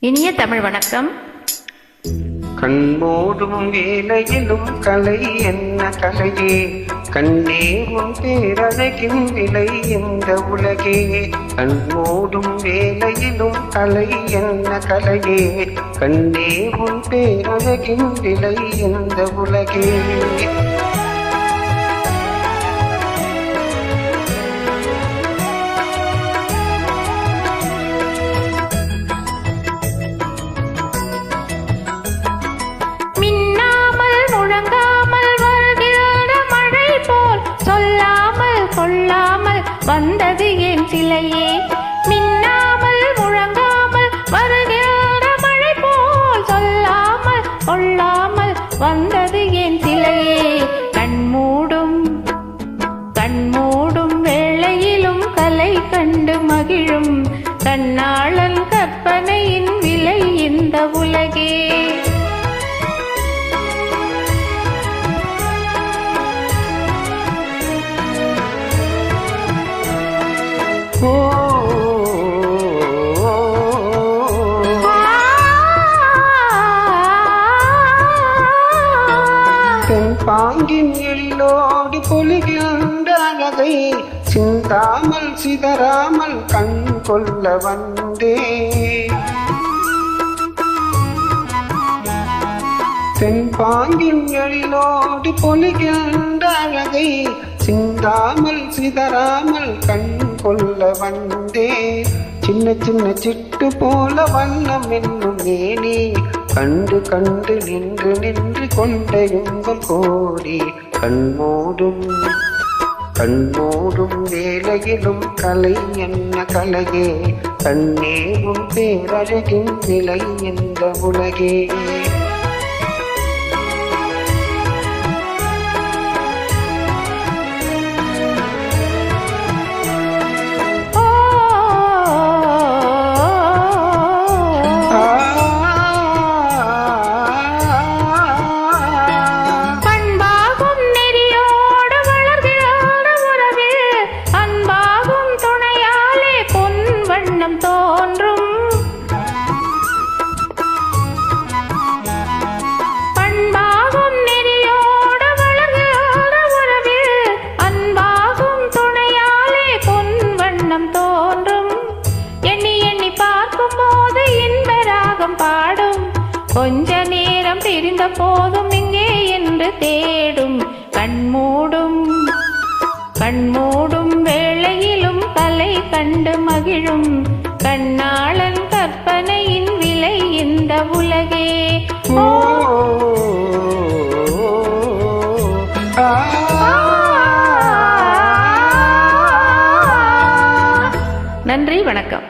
இனிய தமிழ் வணக்கம். கண்மூடும் வேலையிலும் கலை என்ன கலையே, கண்ணே உன் பேரழகின் விலை இந்த உலகே. கண்மூடும் வேலையிலும் கலை என்ன கலையே, கண்ணே உன் பேரழகின் விலை இந்த உலகே. வந்தது என் சிலையே, மின்னாமல் முழங்காமல் வருகிற மழை போல் சொல்லாமல் கொள்ளாமல் வந்தது என் சிலையே. கண்மூடும் வேளையிலும் கலை கண்டு மகிழும் கண்ணாளன் கற்பனையின் விலை இந்த உலகே. பாங்கின் எழிலோடு பொலிகின்ற அழகை சிந்தாமல் சிதறாமல் கண் கொள்ள வந்தே. தென்பாங்கின் எழிலோடு பொலிகின்ற அழகை சிந்தாமல் சிதறாமல் கண் கொள்ள வந்தே. சின்ன சின்ன சிட்டு போல வண்ணம் என்னும் மேனி கண்டு கண்டு நின்று நின்று கொண்ட இன்பம் கோடி. கண்மூடும் வேலையிலும் கலை என்ன கலையே, கண்ணே உன் பேரழகின் நிலை இந்த உலகே. கொஞ்ச நேரம் பிரிந்த போதும் இங்கே என்று தேடும். கண்மூடும் வேளையிலும் கலை கண்டு மகிழும் கண்ணாளன் கற்பனையின் விலை இந்த உலகே. நன்றி, வணக்கம்.